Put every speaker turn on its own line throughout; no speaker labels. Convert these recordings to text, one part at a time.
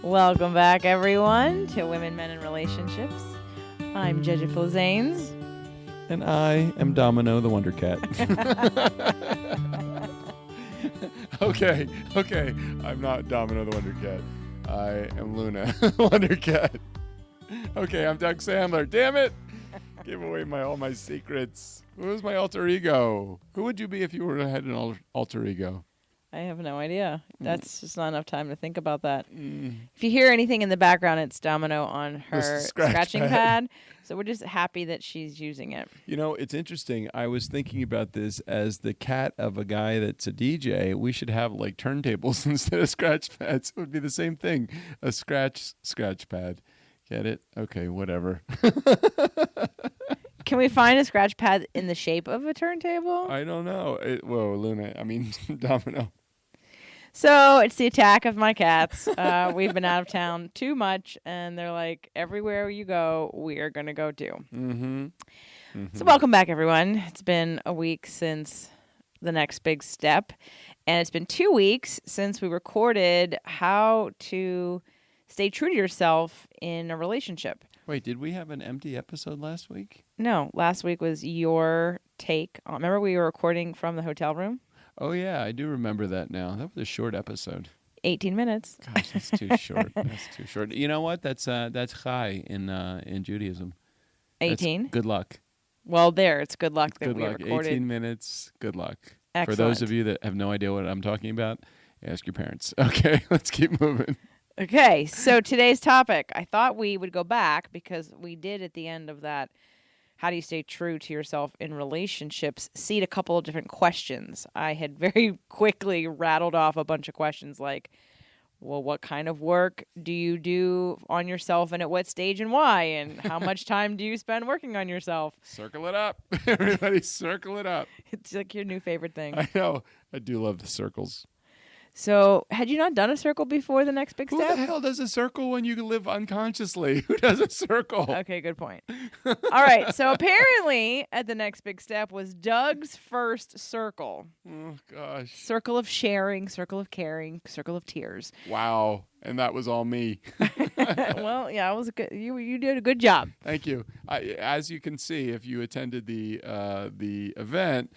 Welcome back, everyone, to Women, Men, and Relationships. I'm Judge Zanes.
And I am Domino the Wonder Cat. Okay. I'm not Domino the Wonder Cat. I am Luna the Wonder Cat. Okay, I'm Doug Sandler. Damn it! Give away all my secrets. Who's my alter ego? Who would you be if you had an alter ego?
I have no idea. That's just not enough time to think about that. If you hear anything in the background, it's Domino on her scratching pad. So we're just happy that she's using it.
You know, it's interesting. I was thinking about this as the cat of a guy that's a DJ. We should have like turntables instead of scratch pads. It would be the same thing. A scratch pad. Get it? Okay, whatever.
Can we find a scratch pad in the shape of a turntable?
I don't know. Domino.
So it's the attack of my cats. We've been out of town too much, and they're like, everywhere you go, we are going to go too. So welcome back, everyone. It's been a week since the next big step, and it's been 2 weeks since we recorded how to stay true to yourself in a relationship.
Wait, did we have an empty episode last week?
No, last week was your take. Remember we were recording from the hotel room?
Oh, yeah, I do remember that now. That was a short episode.
18 minutes.
Gosh, that's too short. That's too short. You know what? That's chai in Judaism.
18?
Good luck.
Well, it's good luck that
good
we
luck.
recorded.
18 minutes, good luck.
Excellent.
For those of you that have no idea what I'm talking about, ask your parents. Okay, let's keep moving.
Okay, so today's topic, I thought we would go back because we did at the end of that, how do you stay true to yourself in relationships, seed a couple of different questions. I had very quickly rattled off a bunch of questions like, well, what kind of work do you do on yourself and at what stage and why? And how much time do you spend working on yourself?
Circle it up. Everybody circle it up.
It's like your new favorite thing.
I know. I do love the circles.
So, had you not done a circle before the next big
Who
step?
the hell does a circle when you live unconsciously? Who does a circle?
Okay, good point. All right, so apparently at the next big step was Doug's first circle.
Oh, gosh.
Circle of sharing, circle of caring, circle of tears.
Wow. And that was all me.
Well, yeah, it was good. You did a good job.
Thank you. As you can see, if you attended the event,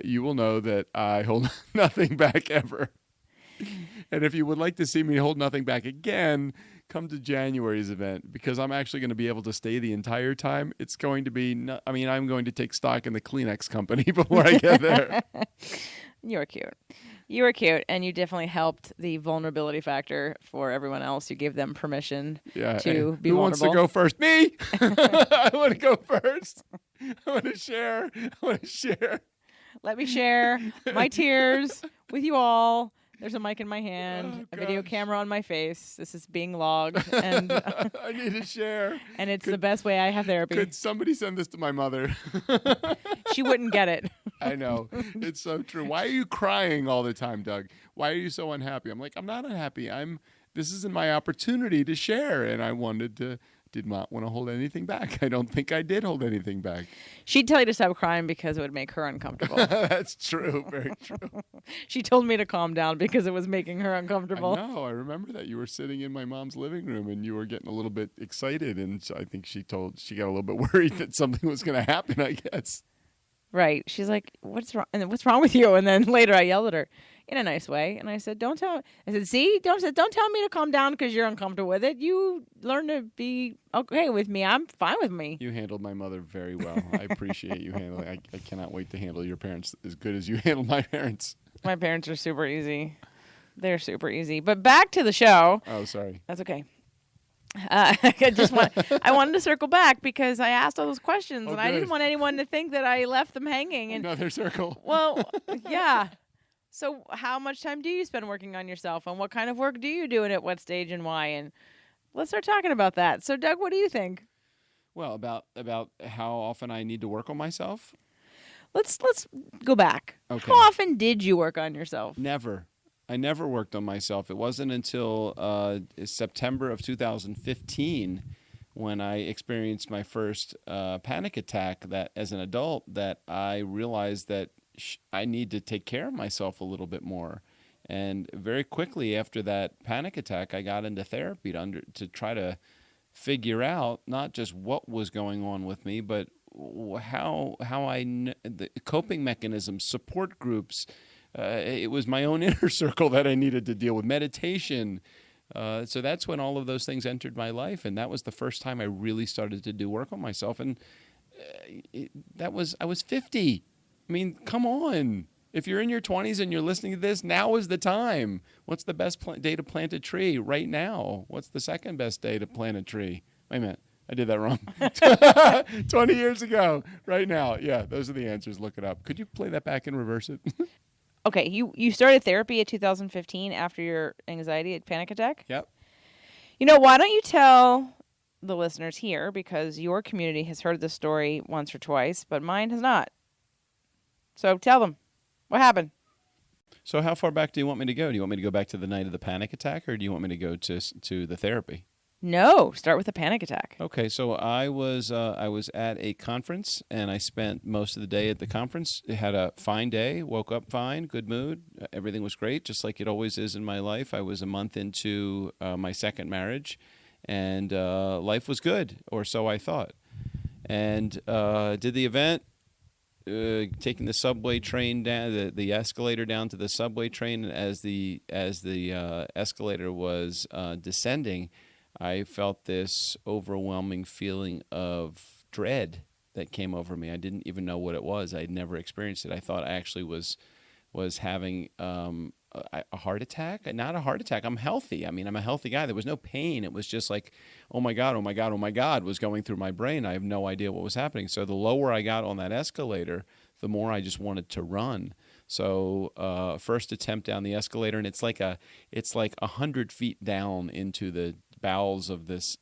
you will know that I hold nothing back ever. And if you would like to see me hold nothing back again, come to January's event because I'm actually going to be able to stay the entire time. It's going to be, I'm going to take stock in the Kleenex company before I get there.
You were cute. You were cute, and you definitely helped the vulnerability factor for everyone else. You gave them permission to be vulnerable.
Who wants to go first? Me! I want to go first. I want to share.
Let me share my tears with you all. There's a mic in my hand, a video camera on my face. This is being logged, and
I need to share.
And it's the best way I have therapy.
Could somebody send this to my mother?
She wouldn't get it.
I know. It's so true. Why are you crying all the time, Doug? Why are you so unhappy? I'm like, I'm not unhappy. This isn't my opportunity to share, and I did not want to hold anything back. I don't think I did hold anything back.
She'd tell you to stop crying because it would make her uncomfortable.
That's true. Very true.
She told me to calm down because it was making her uncomfortable.
I know. I remember that you were sitting in my mom's living room and you were getting a little bit excited. And I think she got a little bit worried that something was going to happen, I guess.
Right. She's like, what's wrong? And what's wrong with you? And then later I yelled at her in a nice way. And I said, don't tell me to calm down because you're uncomfortable with it. You learn to be okay with me. I'm fine with me.
You handled my mother very well. I appreciate you handling. I cannot wait to handle your parents as good as you handled my parents.
My parents are super easy. They're super easy. But back to the show.
Oh, sorry.
That's okay. I wanted to circle back because I asked all those questions and I didn't want anyone to think that I left them hanging. And
another circle.
Well, yeah. So how much time do you spend working on yourself and what kind of work do you do and at what stage and why? And let's start talking about that. So Doug, what do you think?
Well, about how often I need to work on myself?
Let's go back.
Okay.
How often did you work on yourself?
Never. I never worked on myself. It wasn't until September of 2015 when I experienced my first panic attack that as an adult that I realized that I need to take care of myself a little bit more. And very quickly after that panic attack, I got into therapy to try to figure out not just what was going on with me, but how the coping mechanisms, support groups. It was my own inner circle that I needed to deal with, meditation. So that's when all of those things entered my life, and that was the first time I really started to do work on myself. And I was 50. I mean, come on. If you're in your 20s and you're listening to this, now is the time. What's the best day to plant a tree? Right now. What's the second best day to plant a tree? Wait a minute. I did that wrong. 20 years ago. Right now. Yeah, those are the answers. Look it up. Could you play that back and reverse it?
Okay, you started therapy in 2015 after your anxiety panic attack?
Yep.
Why don't you tell the listeners here, because your community has heard this story once or twice, but mine has not. So tell them. What happened?
So how far back do you want me to go? Do you want me to go back to the night of the panic attack, or do you want me to go to the therapy?
No, start with the panic attack.
Okay, so I was at a conference, and I spent most of the day at the conference. I had a fine day, woke up fine, good mood. Everything was great, just like it always is in my life. I was a month into my second marriage, and life was good, or so I thought. And did the event. Taking the subway train down, the escalator down to the subway train. As the escalator was descending, I felt this overwhelming feeling of dread that came over me. I didn't even know what it was. I'd never experienced it. I thought I actually was having a heart attack. Not a heart attack. I'm healthy. I mean, I'm a healthy guy. There was no pain. It was just like, oh my God, oh my God, oh my God was going through my brain. I have no idea what was happening. So the lower I got on that escalator, the more I just wanted to run. So first attempt down the escalator, and it's like 100 feet down into the bowels of this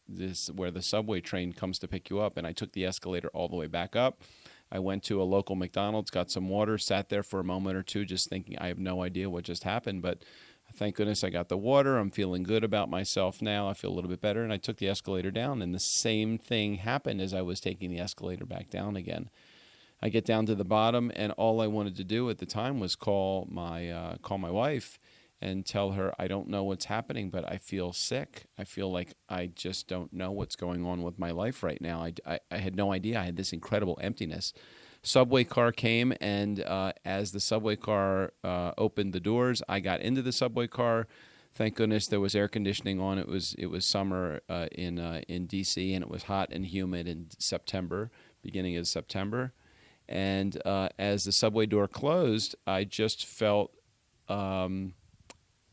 where the subway train comes to pick you up. And I took the escalator all the way back up. I went to a local McDonald's, got some water, sat there for a moment or two just thinking, I have no idea what just happened, but thank goodness I got the water. I'm feeling good about myself now. I feel a little bit better, and I took the escalator down, and the same thing happened as I was taking the escalator back down again. I get down to the bottom, and all I wanted to do at the time was call my wife and tell her, I don't know what's happening, but I feel sick. I feel like I just don't know what's going on with my life right now. I had no idea. I had this incredible emptiness. Subway car came, and as the subway car opened the doors, I got into the subway car. Thank goodness there was air conditioning on. It was summer in D.C., and it was hot and humid in September, beginning of September. And as the subway door closed, I just felt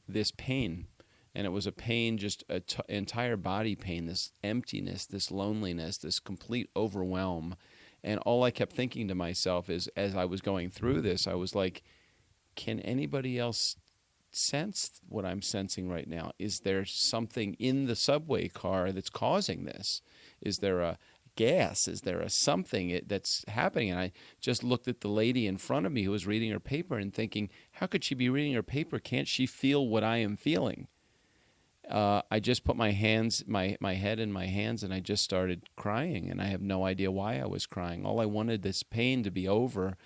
this pain, and it was a pain, just an entire body pain, this emptiness, this loneliness, this complete overwhelm. And all I kept thinking to myself is, as I was going through this, I was like, can anybody else sense what I'm sensing right now? Is there something in the subway car that's causing this? Is there a gas? Is there a something that's happening? And I just looked at the lady in front of me who was reading her paper and thinking, how could she be reading her paper? Can't she feel what I am feeling? I just put my head in my hands, and I just started crying, and I have no idea why I was crying. All I wanted this pain to be over,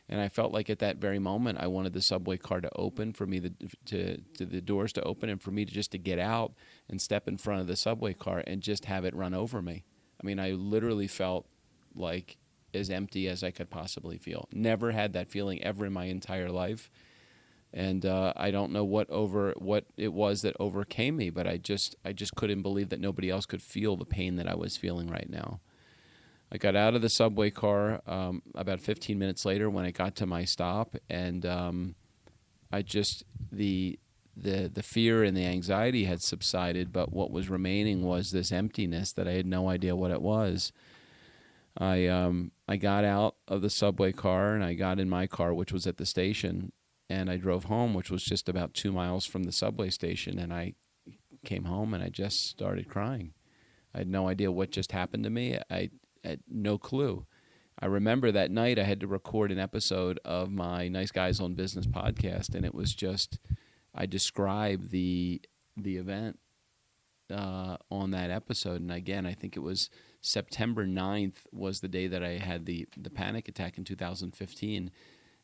and I felt like at that very moment I wanted the subway car to open for me, to the doors to open, and for me to get out and step in front of the subway car and just have it run over me. I mean, I literally felt like as empty as I could possibly feel. Never had that feeling ever in my entire life. And I don't know what it was that overcame me, but I just couldn't believe that nobody else could feel the pain that I was feeling right now. I got out of the subway car about 15 minutes later when I got to my stop, and the fear and the anxiety had subsided, but what was remaining was this emptiness that I had no idea what it was. I got out of the subway car, and I got in my car, which was at the station, and I drove home, which was just about 2 miles from the subway station, and I came home, and I just started crying. I had no idea what just happened to me. I had no clue. I remember that night I had to record an episode of my Nice Guys on Business podcast, and it was just, I described the event on that episode. And again, I think it was September 9th was the day that I had the panic attack in 2015.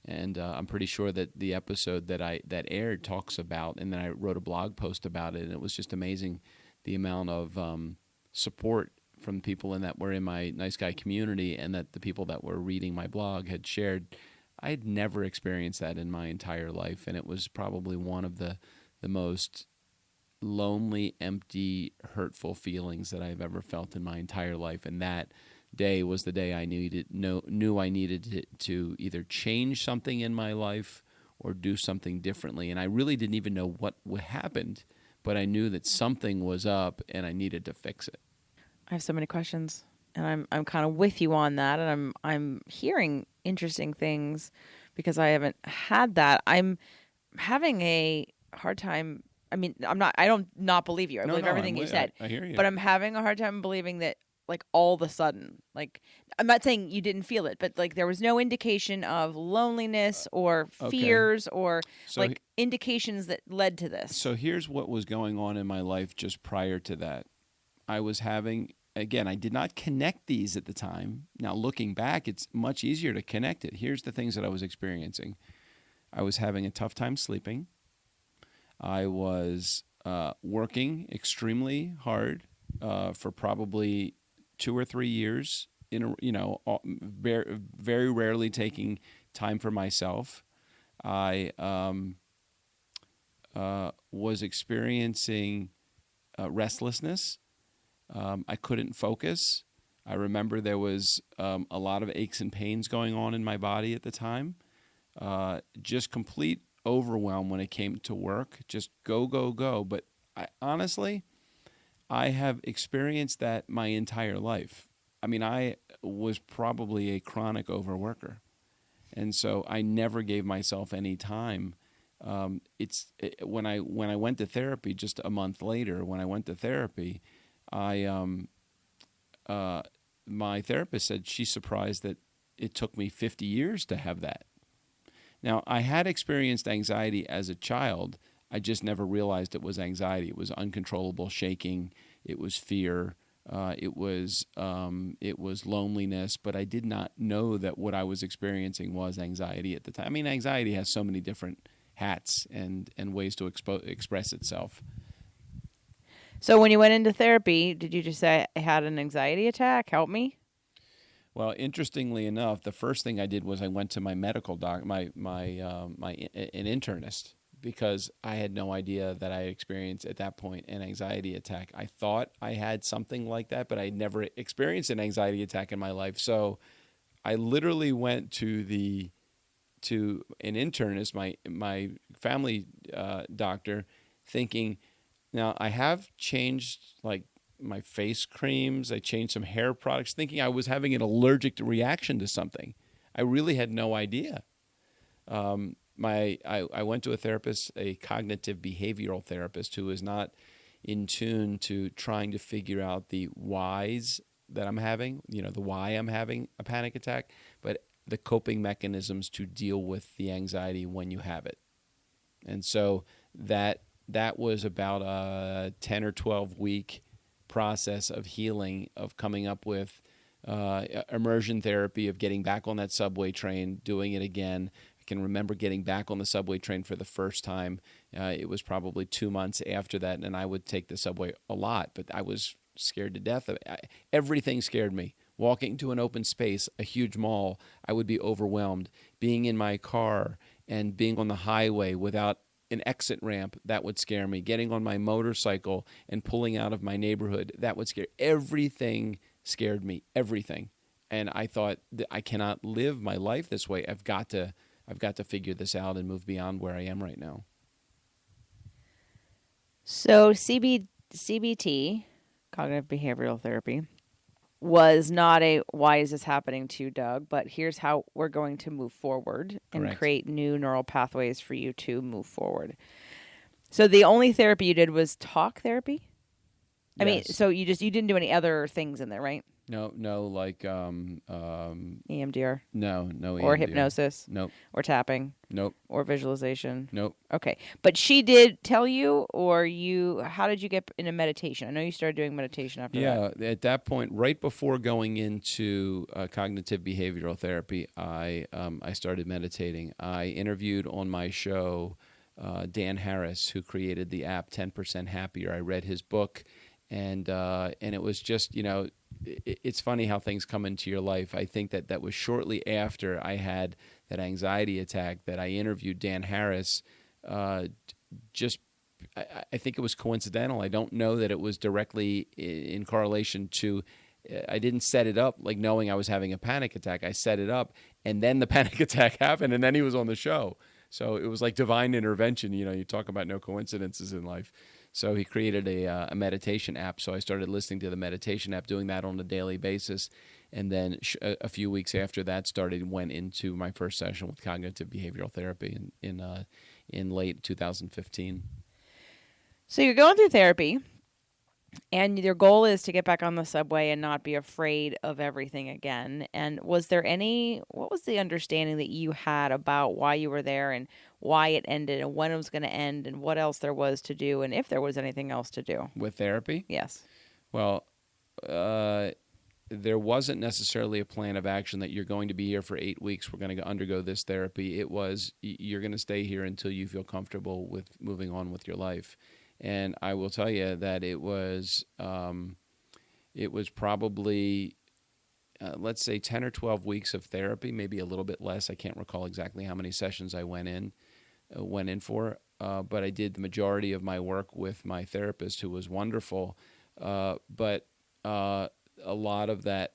And I'm pretty sure that the episode that aired talks about, and then I wrote a blog post about it, and it was just amazing the amount of support from people that were in my Nice Guy community, and that the people that were reading my blog had shared. I had never experienced that in my entire life, and it was probably one of the most lonely, empty, hurtful feelings that I've ever felt in my entire life. And that day was the day I knew I needed to either change something in my life or do something differently. And I really didn't even know what happened, but I knew that something was up and I needed to fix it.
I have so many questions, and I'm kind of with you on that, and I'm hearing interesting things because I haven't had that. I'm having a hard time. I mean, I don't not believe you. I believe everything you said.
I hear you.
But I'm having a hard time believing that, like, all of a sudden, like, I'm not saying you didn't feel it, but like there was no indication of loneliness or fears or indications that led to this.
So here's what was going on in my life just prior to that. I was having, again, I did not connect these at the time. Now looking back, it's much easier to connect it. Here's the things that I was experiencing. I was having a tough time sleeping. I was working extremely hard for probably 2 or 3 years. Very, very rarely taking time for myself. I was experiencing restlessness. I couldn't focus. I remember there was a lot of aches and pains going on in my body at the time. Just complete overwhelm when it came to work. Just go, go, go. But honestly, I have experienced that my entire life. I mean, I was probably a chronic overworker. And so I never gave myself any time. When I went to therapy just a month later, when I went to therapy, my therapist said she's surprised that it took me 50 years to have that. Now, I had experienced anxiety as a child. I just never realized it was anxiety. It was uncontrollable shaking. It was fear. It was loneliness. But I did not know that what I was experiencing was anxiety at the time. I mean, anxiety has so many different hats and ways to express itself.
So when you went into therapy, did you just say, I had an anxiety attack? Help me?
Well, interestingly enough, the first thing I did was I went to my medical doc, an internist, because I had no idea that I had experienced at that point an anxiety attack. I thought I had something like that, but I never experienced an anxiety attack in my life. So I literally went to an internist, my family doctor, thinking, now I have changed like my face creams, I changed some hair products, thinking I was having an allergic reaction to something. I really had no idea. I went to a therapist, a cognitive behavioral therapist, who is not in tune to trying to figure out the whys that I'm having, the why I'm having a panic attack, but the coping mechanisms to deal with the anxiety when you have it. And so that was about a 10 or 12 week process of healing, of coming up with immersion therapy, of getting back on that subway train, doing it again. I can remember getting back on the subway train for the first time. It was probably 2 months after that, and I would take the subway a lot, but I was scared to death. Everything scared me. Walking to an open space, a huge mall, I would be overwhelmed. Being in my car and being on the highway without an exit ramp, that would scare me. Getting on my motorcycle and pulling out of my neighborhood, that would scare. Everything scared me, everything. And I thought, I cannot live my life this way. I've got to figure this out and move beyond where I am right now.
So CBT, cognitive behavioral therapy, was not a why is this happening to Doug, but here's how we're going to move forward and
Correct.
create new neural pathways for you to move forward. So the only therapy you did was talk therapy? I mean, so you didn't do any other things in there, right?
No, like
EMDR
no
or
EMDR.
hypnosis
Nope,
or tapping
nope,
or visualization?
nope.
Okay. But she did tell you, or how did you get into meditation? I know you started doing meditation after that.
Yeah, at that point, right before going into cognitive behavioral therapy, I started meditating. I interviewed on my show Dan Harris, who created the app 10% Happier. I read his book, and it was just, it's funny how things come into your life. I think that was shortly after I had that anxiety attack that I interviewed Dan Harris. Just I think it was coincidental. I don't know that it was directly in correlation to. I didn't set it up like knowing I was having a panic attack. I set it up, and then the panic attack happened, and then he was on the show. So it was like divine intervention. You talk about no coincidences in life. So he created a meditation app. So I started listening to the meditation app, doing that on a daily basis, and then a few weeks after that went into my first session with cognitive behavioral therapy in late 2015.
So you're going through therapy, and your goal is to get back on the subway and not be afraid of everything again. And what was the understanding that you had about why you were there and why it ended and when it was going to end and what else there was to do and if there was anything else to do?
With therapy?
Yes.
Well, there wasn't necessarily a plan of action that you're going to be here for 8 weeks. We're going to undergo this therapy. It was you're going to stay here until you feel comfortable with moving on with your life. And I will tell you that it was probably, let's say, 10 or 12 weeks of therapy, maybe a little bit less. I can't recall exactly how many sessions I went in for, but I did the majority of my work with my therapist, who was wonderful. But a lot of that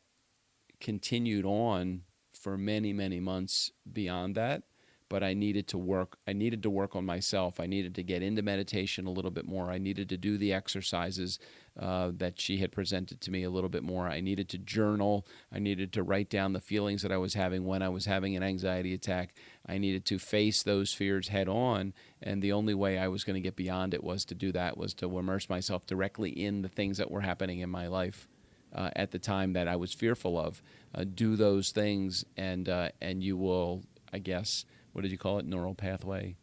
continued on for many, many months beyond that. But I needed to work on myself. I needed to get into meditation a little bit more. I needed to do the exercises that she had presented to me a little bit more. I needed to journal. I needed to write down the feelings that I was having when I was having an anxiety attack. I needed to face those fears head on. And the only way I was going to get beyond it was to immerse myself directly in the things that were happening in my life at the time that I was fearful of. Do those things, and you will, I guess, what did you call it? Neural pathway?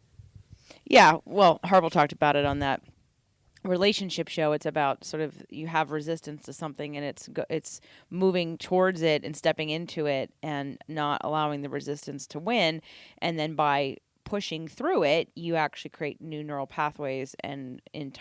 Yeah, well, Harville talked about it on that relationship show. It's about sort of you have resistance to something and it's moving towards it and stepping into it and not allowing the resistance to win. And then by pushing through it, you actually create new neural pathways, and in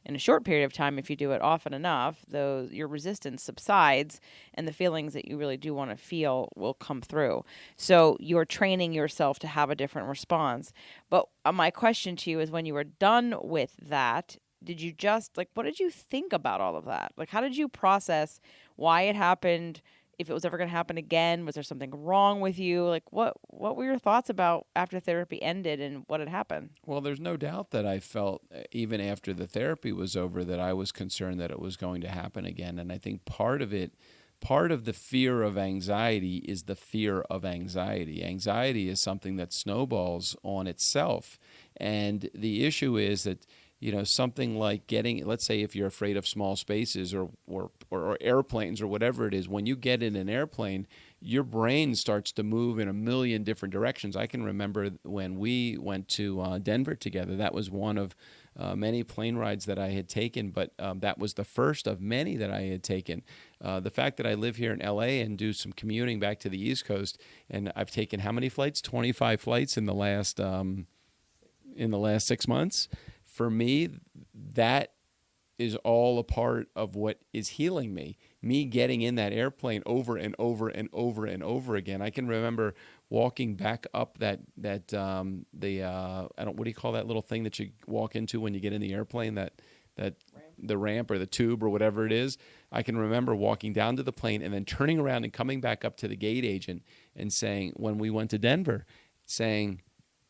a short period of time, if you do it often enough, your resistance subsides and the feelings that you really do want to feel will come through. So you're training yourself to have a different response. But my question to you is, when you were done with that, did you just what did you think about all of that? How did you process why it happened? If it was ever going to happen again, was there something wrong with you? What were your thoughts about after therapy ended and what had happened?
Well, there's no doubt that I felt, even after the therapy was over, that I was concerned that it was going to happen again. And I think part of the fear of anxiety is the fear of anxiety. Anxiety is something that snowballs on itself. And the issue is that, something like let's say if you're afraid of small spaces or airplanes or whatever it is, when you get in an airplane, your brain starts to move in a million different directions. I can remember when we went to Denver together, that was one of many plane rides that I had taken, but that was the first of many that I had taken. The fact that I live here in LA and do some commuting back to the East Coast, and I've taken how many flights? 25 flights in the last 6 months. For me, that is all a part of what is healing me. Me getting in that airplane over and over and over and over again. I can remember walking back up what do you call that little thing that you walk into when you get in the airplane, that ramp. The ramp or the tube or whatever it is. I can remember walking down to the plane and then turning around and coming back up to the gate agent and saying, when we went to Denver, saying,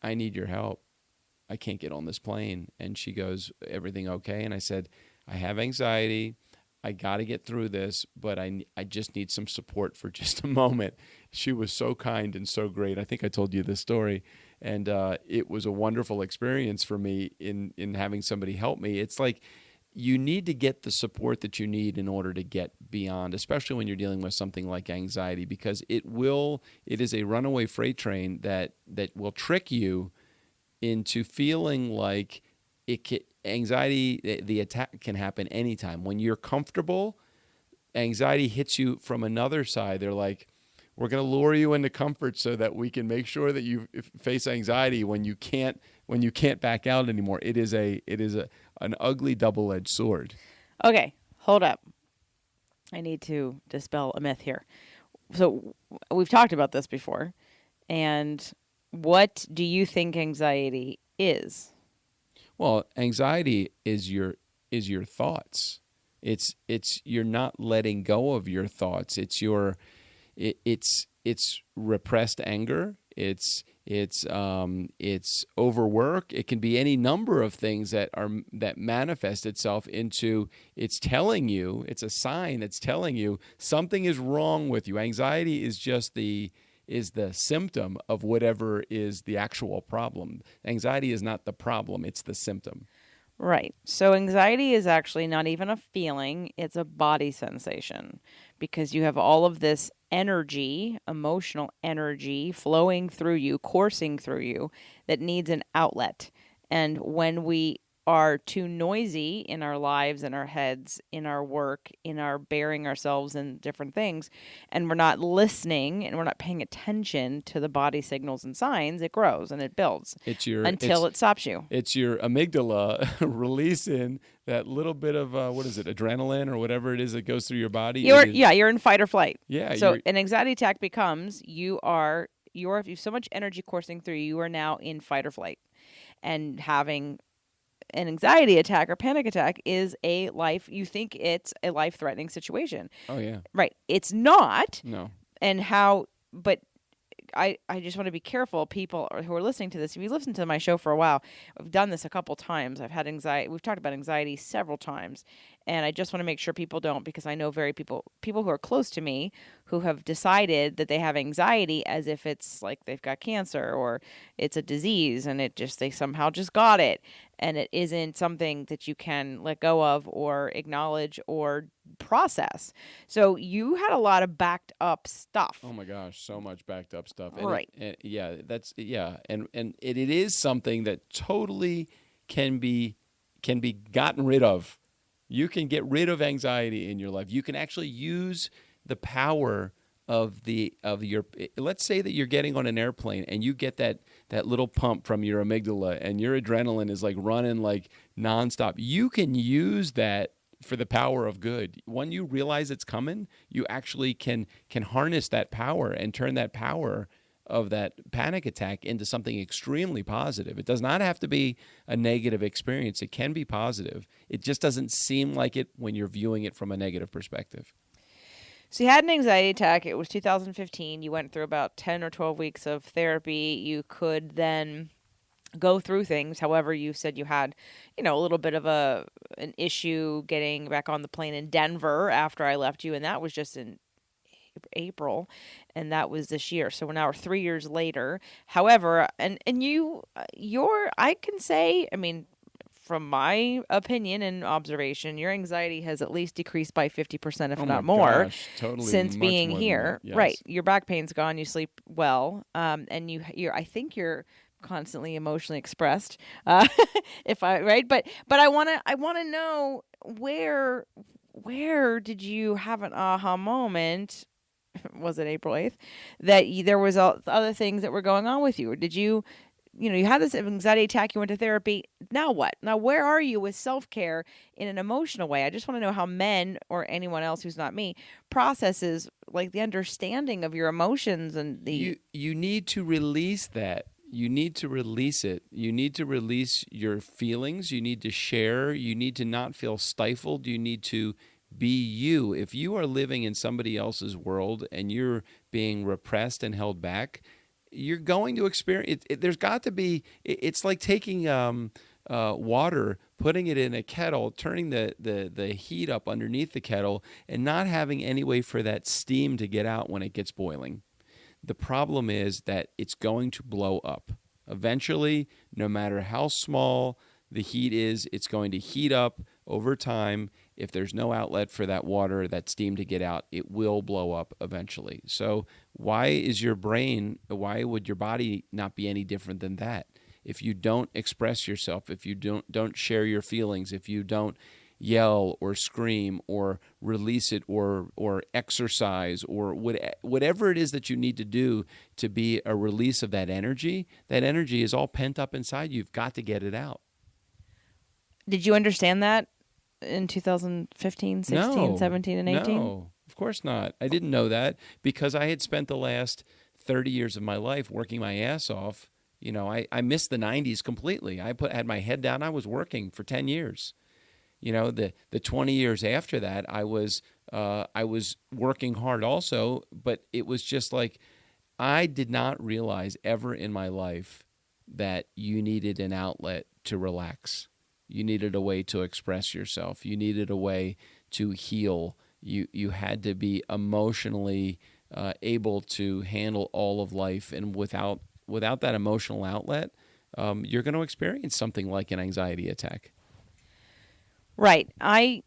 I need your help. I can't get on this plane. And she goes, everything okay? And I said, I have anxiety. I got to get through this, but I just need some support for just a moment. She was so kind and so great. I think I told you this story. And it was a wonderful experience for me in having somebody help me. It's like, you need to get the support that you need in order to get beyond, especially when you're dealing with something like anxiety, because it is a runaway freight train that will trick you into feeling like anxiety, the attack can happen anytime. When you're comfortable, anxiety hits you from another side. They're like, we're going to lure you into comfort so that we can make sure that you face anxiety when you can't back out anymore. It is an ugly double-edged sword.
Okay, hold up. I need to dispel a myth here. So we've talked about this before. And what do you think anxiety is?
Well, anxiety is your thoughts. It's you're not letting go of your thoughts. It's repressed anger. It's overwork. It can be any number of things that manifest itself into, it's telling you, it's a sign that's telling you something is wrong with you. Anxiety is just the symptom of whatever is the actual problem. Anxiety is not the problem, it's the symptom.
Right. So anxiety is actually not even a feeling, it's a body sensation, because you have all of this energy, emotional energy flowing through you, coursing through you, that needs an outlet. And when we are too noisy in our lives, in our heads, in our work, in our bearing ourselves in different things, and we're not listening and we're not paying attention to the body signals and signs, it grows and it builds until it stops you.
It's your amygdala releasing that little bit of adrenaline or whatever it is that goes through your body.
You're in fight or flight.
Yeah.
So an anxiety attack becomes you have so much energy coursing through you are now in fight or flight, and having an anxiety attack or panic attack is you think it's a life-threatening situation.
Oh, yeah.
Right. It's not.
No.
But I just want to be careful, people who are listening to this. If you listen to my show for a while, I've done this a couple times. I've had anxiety. We've talked about anxiety several times. And I just want to make sure people don't, because I know people who are close to me who have decided that they have anxiety as if it's like they've got cancer or it's a disease and they somehow just got it. And it isn't something that you can let go of or acknowledge or process. So you had a lot of backed up stuff.
Oh my gosh, so much backed up stuff.
Right.
And it is something that totally can be gotten rid of. You can get rid of anxiety in your life. You can actually use the power of your. Let's say that you're getting on an airplane and you get that little pump from your amygdala and your adrenaline is like running like nonstop. You can use that for the power of good. When you realize it's coming, you actually can harness that power and turn that power of that panic attack into something extremely positive. It does not have to be a negative experience. It can be positive. It just doesn't seem like it when you're viewing it from a negative perspective.
So you had an anxiety attack. It was 2015. You went through about 10 or 12 weeks of therapy. You could then go through things. However, you said you had, a little bit of an issue getting back on the plane in Denver after I left you, and that was just in April, and that was this year. So we're 3 years later. However, and I can say, from my opinion and observation, your anxiety has at least decreased by 50%, if not more,
totally
since being here.
Yes.
Right. Your back pain's gone. You sleep well. And I think you're constantly emotionally expressed. But I want to know where did you have an aha moment? Was it April 8th that there was other things that were going on with you? Or did you had this anxiety attack, you went to therapy. Now what? Now where are you with self-care in an emotional way? I just want to know how men or anyone else who's not me processes like the understanding of your emotions and the...
You need to release that. You need to release it. You need to release your feelings. You need to share. You need to not feel stifled. You need to be you. If you are living in somebody else's world and you're being repressed and held back, you're going to experience it. There's got to be. It's like taking water, putting it in a kettle, turning the heat up underneath the kettle, and not having any way for that steam to get out when it gets boiling. The problem is that it's going to blow up. Eventually, no matter how small the heat is, it's going to heat up over time, if there's no outlet for that water, that steam to get out, it will blow up eventually. So why would your body not be any different than that? If you don't express yourself, if you don't share your feelings, if you don't yell or scream or release it or exercise or whatever it is that you need to do to be a release of that energy is all pent up inside you. You've got to get it out.
Did you understand that in 2015, 16, 17, and 18?
No, of course not. I didn't know that because I had spent the last 30 years of my life working my ass off. You know, I missed the 90s completely. I had my head down. I was working for 10 years. You know, the 20 years after that, I was working hard also, but it was just like I did not realize ever in my life that you needed an outlet to relax. You needed a way to express yourself. You needed a way to heal. You had to be emotionally able to handle all of life, and without that emotional outlet, you're going to experience something like an anxiety attack.
Right. I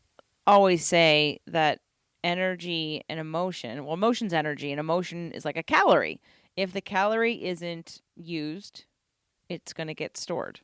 always say that energy and emotion, well, emotion's energy and emotion is like a calorie. If the calorie isn't used, it's going to get stored.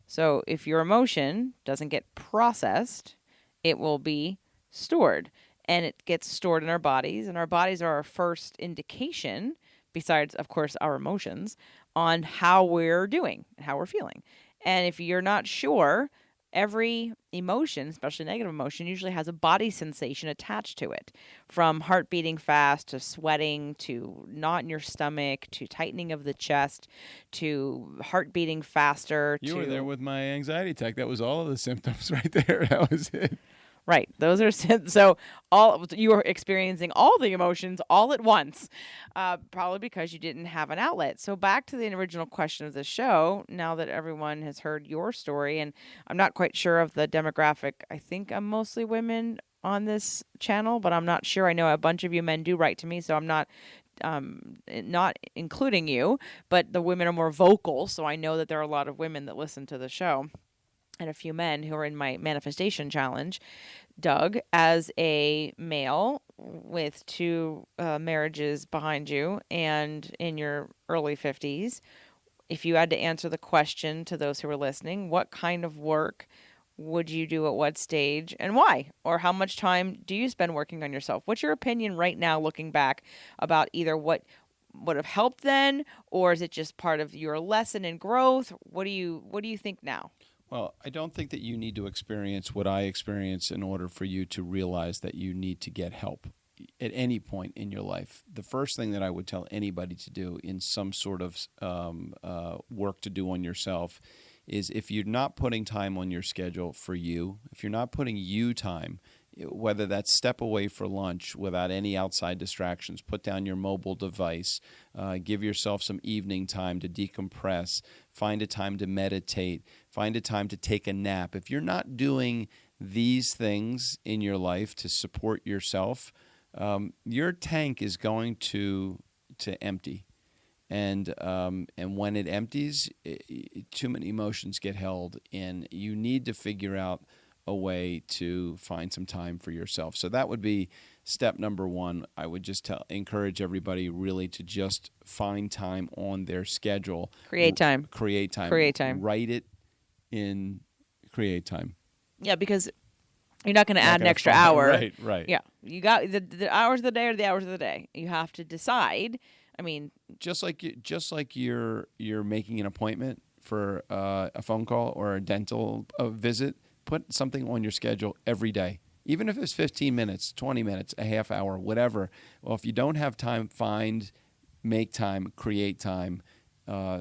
So if your emotion doesn't get processed, it will be stored. And it gets stored in our bodies, and our bodies are our first indication, besides, of course, our emotions, on how we're doing, how we're feeling. And if you're not sure, every emotion, especially negative emotion, usually has a body sensation attached to it. From heart beating fast to sweating to knot in your stomach to tightening of the chest to heart beating faster.
You were there with my anxiety attack. That was all of the symptoms right there. That was it.
Right. Those are so all you were experiencing all the emotions all at once, probably because you didn't have an outlet. So back to the original question of the show. Now that everyone has heard your story, and I'm not quite sure of the demographic. I think I'm mostly women on this channel, but I'm not sure. I know a bunch of you men do write to me, so I'm not including you. But the women are more vocal, so I know that there are a lot of women that listen to the show. And a few men who are in my manifestation challenge. Doug, as a male with 2 marriages behind you and in your early 50s, if you had to answer the question to those who are listening, what kind of work would you do at what stage and why? Or how much time do you spend working on yourself? What's your opinion right now looking back about either what would have helped then, or is it just part of your lesson and growth? What do you think now?
Well, I don't think that you need to experience what I experienced in order for you to realize that you need to get help at any point in your life. The first thing that I would tell anybody to do in some sort of work to do on yourself is if you're not putting time on your schedule for you, if you're not putting you time, whether that's step away for lunch without any outside distractions, put down your mobile device, give yourself some evening time to decompress, find a time to meditate, find a time to take a nap. If you're not doing these things in your life to support yourself, your tank is going to empty. And when it empties, too many emotions get held, and you need to figure out a way to find some time for yourself. So that would be step number 1. I would just encourage everybody really to just find time on their schedule.
Create time.
Create time. Write it in. Create time.
Yeah, because you're not going to add an extra hour.
Right.
Yeah, you got the hours of the day are the hours of the day. You have to decide. I mean,
just like you're making an appointment for a phone call or a dental visit. Put something on your schedule every day, even if it's 15 minutes, 20 minutes, a half hour, whatever. Well, if you don't have time, make time, create time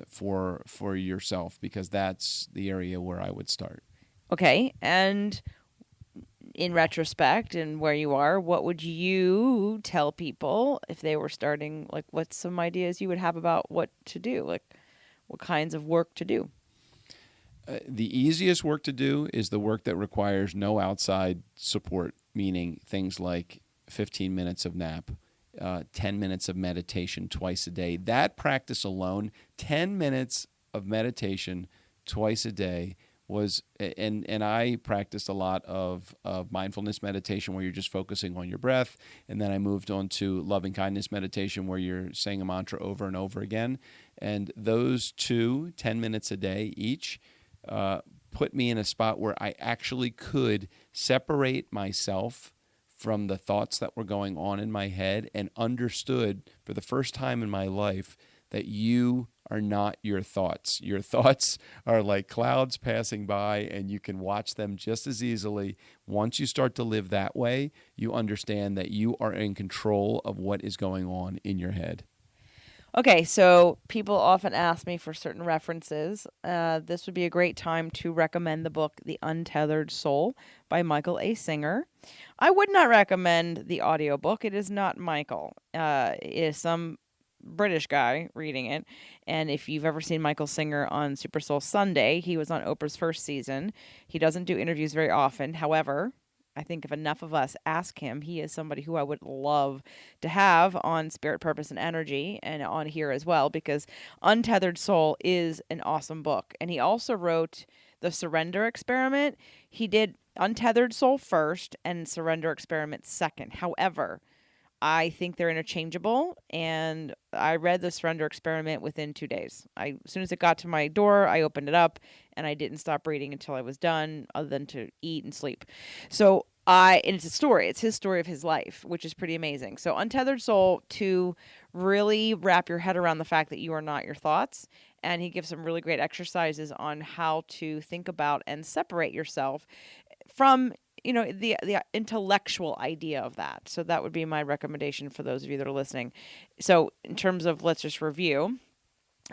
for yourself, because that's the area where I would start.
Okay, and in retrospect and where you are, what would you tell people if they were starting? Like, what's some ideas you would have about what to do? Like, what kinds of work to do?
The easiest work to do is the work that requires no outside support, meaning things like 15 minutes of nap, 10 minutes of meditation twice a day. That practice alone, 10 minutes of meditation twice a day, was, and I practiced a lot of mindfulness meditation where you're just focusing on your breath. And then I moved on to loving kindness meditation where you're saying a mantra over and over again. And those 10 minutes a day each, put me in a spot where I actually could separate myself from the thoughts that were going on in my head and understood for the first time in my life that you are not your thoughts. Your thoughts are like clouds passing by, and you can watch them just as easily. Once you start to live that way, you understand that you are in control of what is going on in your head.
Okay, so people often ask me for certain references. This would be a great time to recommend the book The Untethered Soul by Michael A. Singer. I would not recommend the audiobook. It is not Michael. It is some British guy reading it. And if you've ever seen Michael Singer on Super Soul Sunday, he was on Oprah's first season. He doesn't do interviews very often. However, I think if enough of us ask him, he is somebody who I would love to have on Spirit, Purpose, and Energy and on here as well, because Untethered Soul is an awesome book. And he also wrote The Surrender Experiment. He did Untethered Soul first and Surrender Experiment second. However, I think they're interchangeable, and I read The Surrender Experiment within 2 days. As soon as it got to my door, I opened it up, and I didn't stop reading until I was done, other than to eat and sleep. So and it's a story. It's his story of his life, which is pretty amazing. So Untethered Soul, to really wrap your head around the fact that you are not your thoughts, and he gives some really great exercises on how to think about and separate yourself from the intellectual idea of that. So that would be my recommendation for those of you that are listening. So in terms of, let's just review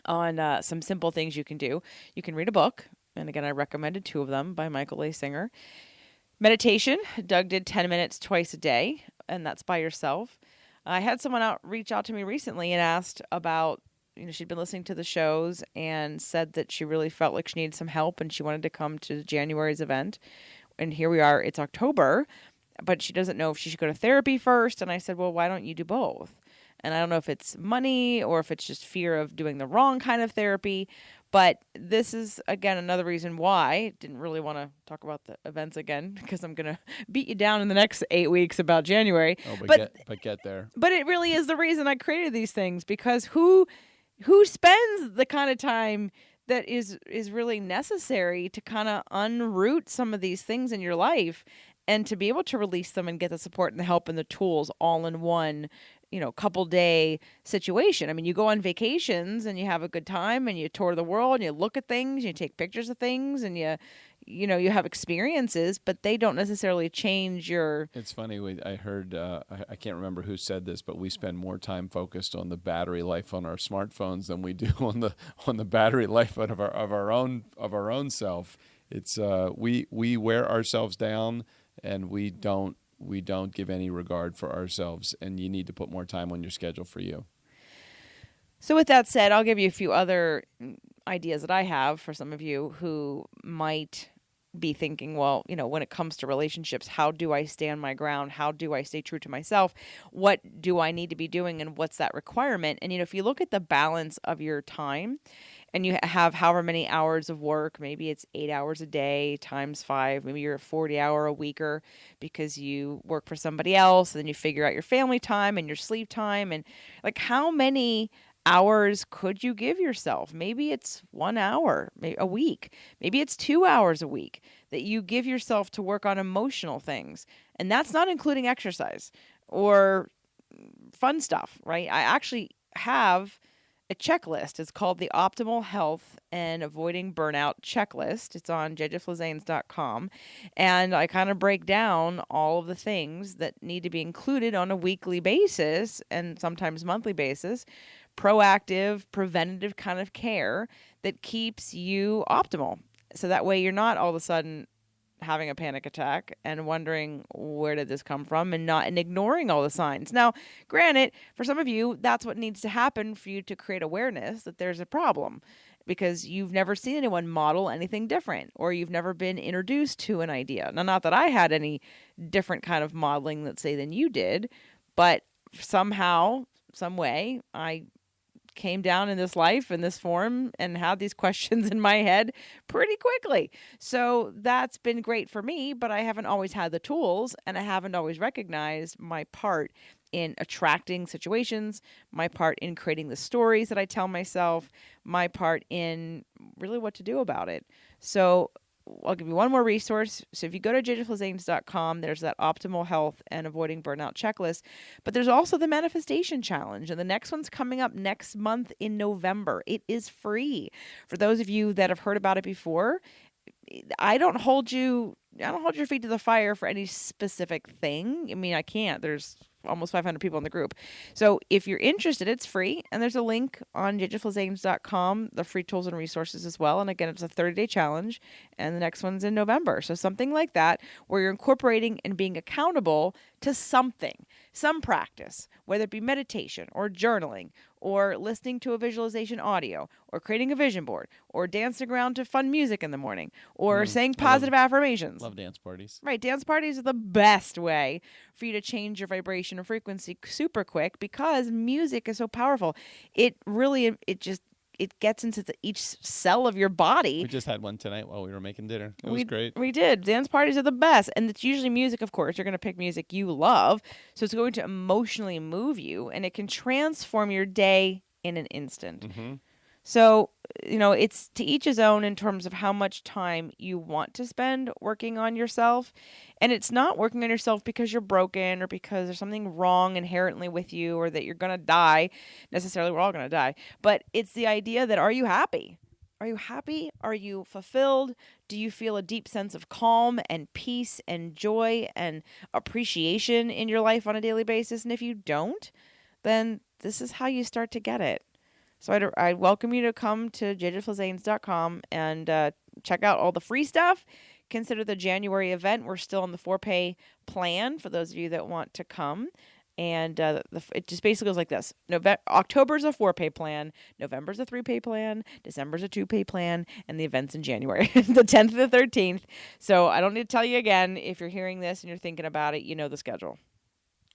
on some simple things you can do. You can read a book. And again, I recommended 2 of them by Michael A. Singer. Meditation. Doug did 10 minutes twice a day, and that's by yourself. I had someone reach out to me recently and asked about, she'd been listening to the shows and said that she really felt like she needed some help and she wanted to come to January's event. And here we are, it's October, but she doesn't know if she should go to therapy first. And I said, well, why don't you do both? And I don't know if it's money or if it's just fear of doing the wrong kind of therapy. But this is, again, another reason why I didn't really want to talk about the events again, because I'm going to beat you down in the next 8 weeks about January.
Oh, but get there.
But it really is the reason I created these things, because who spends the kind of time that is really necessary to kind of unroot some of these things in your life and to be able to release them and get the support and the help and the tools all in one, couple day situation. I mean, you go on vacations and you have a good time and you tour the world and you look at things, you take pictures of things, and you have experiences, but they don't necessarily change your...
It's funny. I heard, I can't remember who said this, but we spend more time focused on the battery life on our smartphones than we do on the battery life of our own self. It's we wear ourselves down, and we don't give any regard for ourselves, and you need to put more time on your schedule for you.
So with that said, I'll give you a few other ideas that I have for some of you who might be thinking, well, when it comes to relationships, how do I stand my ground? How do I stay true to myself? What do I need to be doing, and what's that requirement? And, if you look at the balance of your time and you have however many hours of work, maybe it's 8 hours a day times 5, maybe you're a 40-hour-a-weeker because you work for somebody else, and then you figure out your family time and your sleep time, and like how many hours could you give yourself? Maybe it's 1 hour a week. Maybe it's 2 hours a week that you give yourself to work on emotional things. And that's not including exercise or fun stuff, right? I actually have a checklist. It's called the Optimal Health and Avoiding Burnout Checklist. It's on jjflizanes.com. And I kind of break down all of the things that need to be included on a weekly basis and sometimes monthly basis. Proactive, preventative kind of care that keeps you optimal. So that way you're not all of a sudden having a panic attack and wondering, where did this come from, and ignoring all the signs. Now, granted, for some of you, that's what needs to happen for you to create awareness that there's a problem, because you've never seen anyone model anything different, or you've never been introduced to an idea. Now, not that I had any different kind of modeling, let's say, than you did, but somehow, some way, I came down in this life in this form and had these questions in my head pretty quickly. So that's been great for me, but I haven't always had the tools, and I haven't always recognized my part in attracting situations, my part in creating the stories that I tell myself, my part in really what to do about it. So I'll give you one more resource. So if you go to jjflizanes.com, there's that optimal health and avoiding burnout checklist. But there's also the manifestation challenge. And the next one's coming up next month in November. It is free. For those of you that have heard about it before, I don't hold your feet to the fire for any specific thing. I mean, I can't. There's almost 500 people in the group. So if you're interested, it's free. And there's a link on jjflizanes.com, the free tools and resources as well. And again, it's a 30-day challenge. And the next one's in November. So something like that, where you're incorporating and being accountable to something, some practice, whether it be meditation or journaling or listening to a visualization audio or creating a vision board or dancing around to fun music in the morning or saying positive affirmations.
Love dance parties.
Right. Dance parties are the best way for you to change your vibration or frequency super quick because music is so powerful. It gets into each cell of your body.
We just had one tonight while we were making dinner. It was great.
We did. Dance parties are the best. And it's usually music, of course. You're going to pick music you love. So it's going to emotionally move you, and it can transform your day in an instant.
Mm-hmm.
So, it's to each his own in terms of how much time you want to spend working on yourself. And it's not working on yourself because you're broken or because there's something wrong inherently with you or that you're going to die. Necessarily, we're all going to die. But it's the idea that, are you happy? Are you happy? Are you fulfilled? Do you feel a deep sense of calm and peace and joy and appreciation in your life on a daily basis? And if you don't, then this is how you start to get it. So I welcome you to come to jjflizanes.com and check out all the free stuff. Consider the January event. We're still on the 4-pay plan for those of you that want to come. And it just basically goes like this. October's a 4-pay plan. November's a 3-pay plan. December's a 2-pay plan. And the event's in January, the 10th to the 13th. So I don't need to tell you again. If you're hearing this and you're thinking about it, you know the schedule.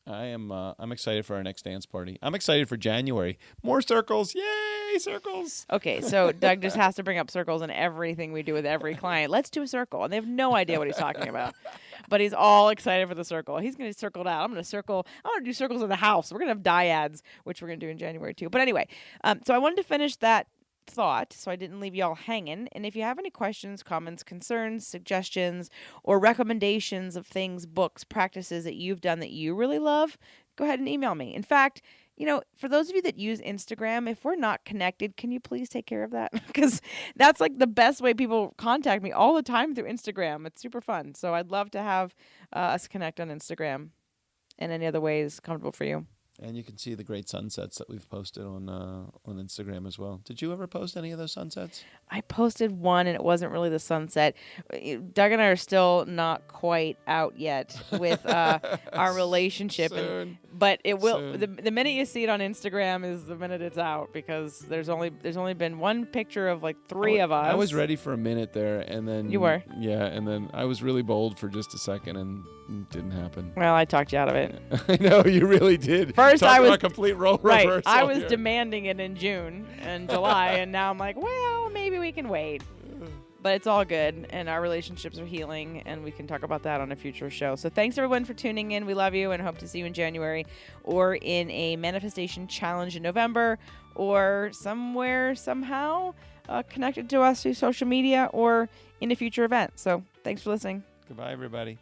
I'm excited for our next dance party. I'm excited for January. More circles. Yay, circles.
Okay, so Doug just has to bring up circles in everything we do with every client. Let's do a circle. And they have no idea what he's talking about. But he's all excited for the circle. He's going to circle it out. I'm going to do circles in the house. We're going to have dyads, which we're going to do in January too. But anyway, so I wanted to finish that thought so I didn't leave y'all hanging. And if you have any questions, comments, concerns, suggestions, or recommendations of things, books, practices that you've done that you really love, go ahead and email me. In fact, for those of you that use Instagram, if we're not connected, can you please take care of that? Because that's like the best way people contact me all the time through Instagram. It's super fun. So I'd love to have us connect on Instagram and any other ways comfortable for you.
And you can see the great sunsets that we've posted on Instagram as well. Did you ever post any of those sunsets?
I posted one, and it wasn't really the sunset. Doug and I are still not quite out yet with our relationship.
Soon.
But it will.
Soon.
The minute you see it on Instagram is the minute it's out, because there's only been one picture of like three of us.
I was ready for a minute there, and then
You were?
Yeah, and then I was really bold for just a second, and it didn't happen.
Well, I talked you out of it.
I know you really did.
First,
Talk
I was
about complete role
right.
reversal
I was
here.
demanding it in June and July, and now I'm like, well, maybe we can wait. But it's all good, and our relationships are healing, and we can talk about that on a future show. So thanks, everyone, for tuning in. We love you and hope to see you in January or in a manifestation challenge in November or somewhere, somehow connected to us through social media or in a future event. So thanks for listening.
Goodbye, everybody.